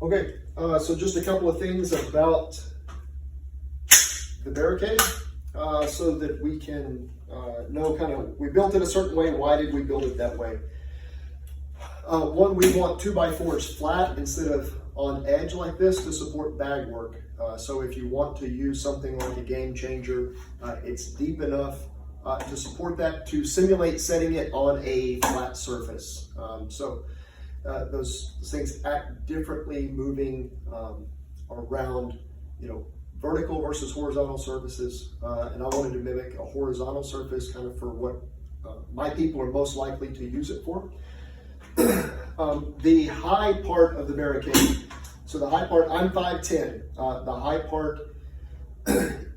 Okay, so just a couple of things about the barricade so that we can know kind of, we built it a certain way, why did we build it that way? One, we want 2x4s flat instead of on edge like this to support bag work. So if you want to use something like a game changer, it's deep enough to support that, to simulate setting it on a flat surface. Those things act differently moving around, vertical versus horizontal surfaces. And I wanted to mimic a horizontal surface kind of for what my people are most likely to use it for. The high part of the barricade, so the high part, I'm 5'10". The high part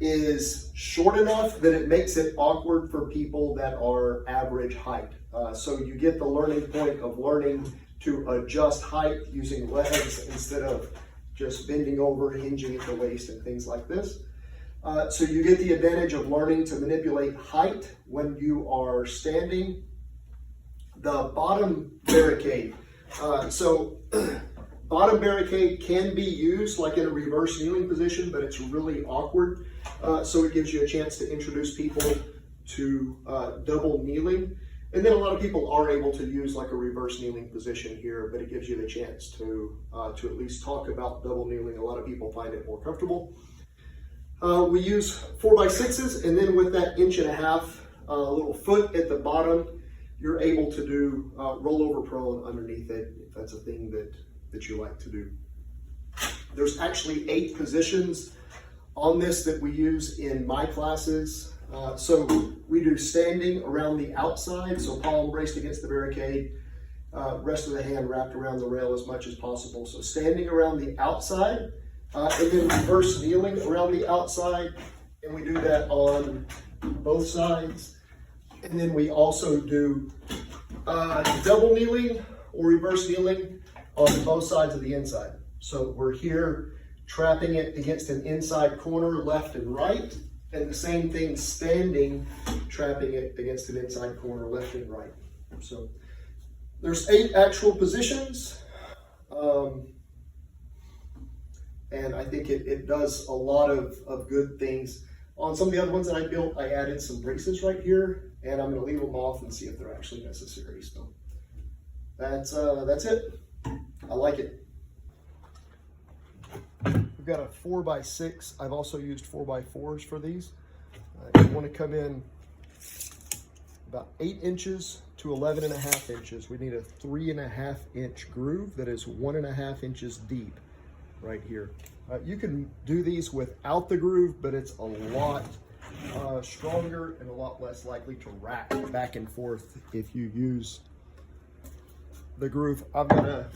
is short enough that it makes it awkward for people that are average height. So you get the learning point of learning to adjust height using legs instead of just bending over, hinging at the waist and things like this. So you get the advantage of learning to manipulate height when you are standing. The bottom barricade. Bottom barricade can be used like in a reverse kneeling position, but it's really awkward. So it gives you a chance to introduce people to double kneeling. And then a lot of people are able to use like a reverse kneeling position here, but it gives you the chance to at least talk about double kneeling. A lot of people find it more comfortable. We use 4x6s, and then with that 1.5 little foot at the bottom, you're able to do rollover prone underneath it, if that's a thing that you like to do. There's actually 8 positions on this that we use in my classes. So we do standing around the outside, so palm braced against the barricade, rest of the hand wrapped around the rail as much as possible. So standing around the outside, and then reverse kneeling around the outside, and we do that on both sides. And then we also do double kneeling or reverse kneeling on both sides of the inside. So we're here trapping it against an inside corner, left and right, and the same thing standing, trapping it against an inside corner, left and right. So there's 8 actual positions, and I think it does a lot of good things. On some of the other ones that I built, I added some braces right here, and I'm going to leave them off and see if they're actually necessary. So that's it. I like it. We've got a 4x6. I've also used 4x4s for these. You want to come in about 8 inches to 11.5 inches. We need a 3.5 inch groove that is 1.5 inches deep right here. You can do these without the groove, but it's a lot stronger and a lot less likely to rack back and forth if you use the groove. I've got a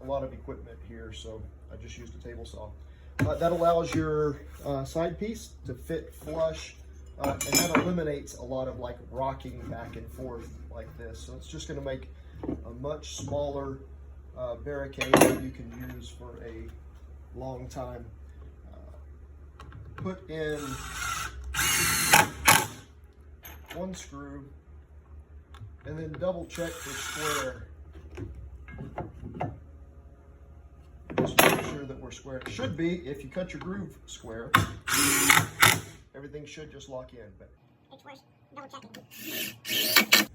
lot of equipment here, so I just used a table saw. That allows your side piece to fit flush, and that eliminates a lot of like rocking back and forth like this. So it's just going to make a much smaller barricade that you can use for a long time. Put in 1 screw and then double check the square. Just make sure that we're square. It should be, if you cut your groove square, everything should just lock in. But it's worse, double check.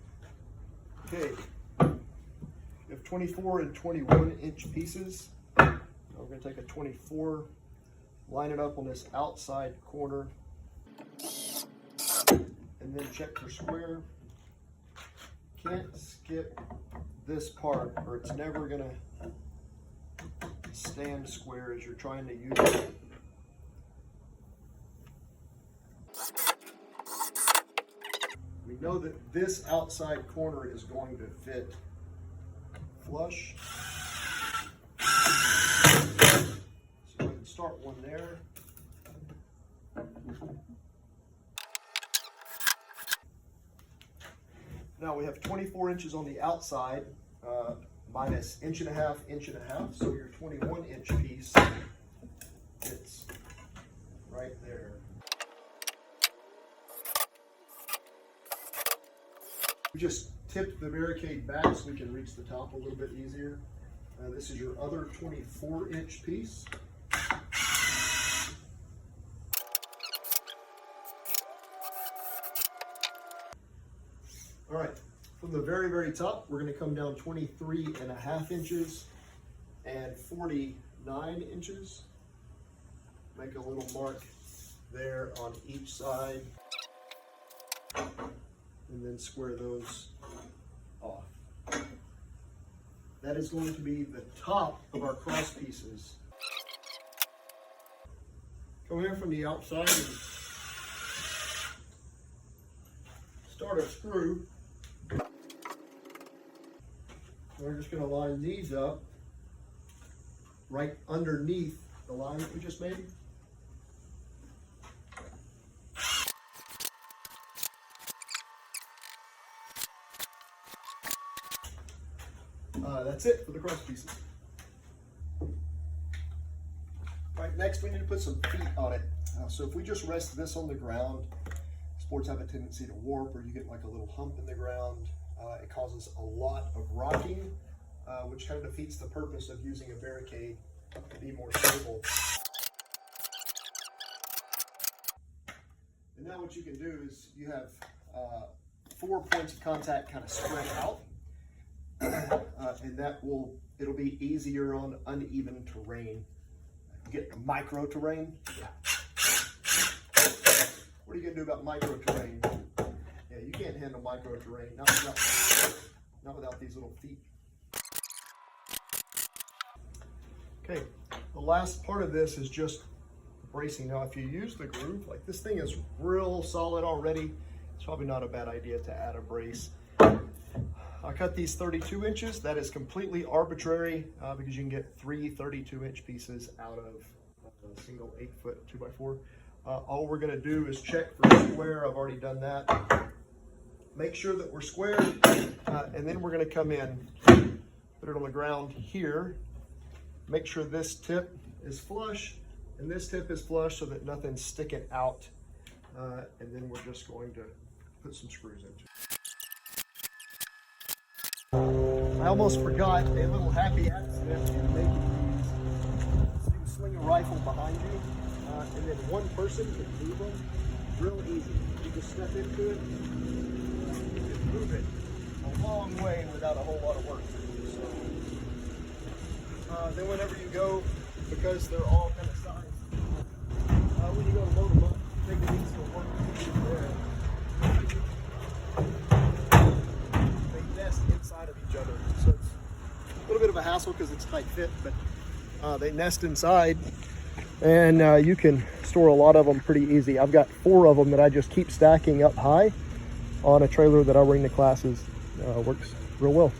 Okay. We have 24 and 21 inch pieces. We're going to take a 24, line it up on this outside corner, and then check for square. Can't skip this part or it's never going to stand square as you're trying to use it. We know that this outside corner is going to fit flush. So we can start one there. Now we have 24 inches on the outside, minus 1.5 inches, so your 21 inch piece fits right there. We just tipped the barricade back so we can reach the top a little bit easier. This is your other 24-inch piece. All right, from the very, very top, we're going to come down 23.5 inches and 49 inches. Make a little mark there on each side, and then square those off. That is going to be the top of our cross pieces. Come here from the outside and start a screw. We're just going to line these up right underneath the line that we just made. That's it for the cross pieces. All right, next we need to put some feet on it. So if we just rest this on the ground, boards have a tendency to warp, or you get like a little hump in the ground. It causes a lot of rocking, which kind of defeats the purpose of using a barricade to be more stable. And now what you can do is you have 4 points of contact kind of spread out. And it'll be easier on uneven terrain. Get micro terrain. What are you gonna do about micro terrain? Yeah, you can't handle micro terrain, not without these little feet. Okay, the last part of this is just bracing. Now, if you use the groove, like this thing is real solid already, it's probably not a bad idea to add a brace. I cut these 32 inches. That is completely arbitrary because you can get 3 32-inch pieces out of a single 8-foot 2x4. All we're gonna do is check for square. I've already done that. Make sure that we're square, and then we're gonna come in, put it on the ground here. Make sure this tip is flush and this tip is flush so that nothing's sticking out. And then we're just going to put some screws into it. I almost forgot a little happy accident in making these. So you can swing a rifle behind you, and then one person can move them real easy. You just step into it, you can move it a long way without a whole lot of work. So, then whenever you go, because they're all kind of sized, when you go to load them up, take the things to work there. Inside of each other, so it's a little bit of a hassle because it's tight fit, but they nest inside, and you can store a lot of them pretty easy. I've got 4 of them that I just keep stacking up high on a trailer that I bring to classes. Works real well.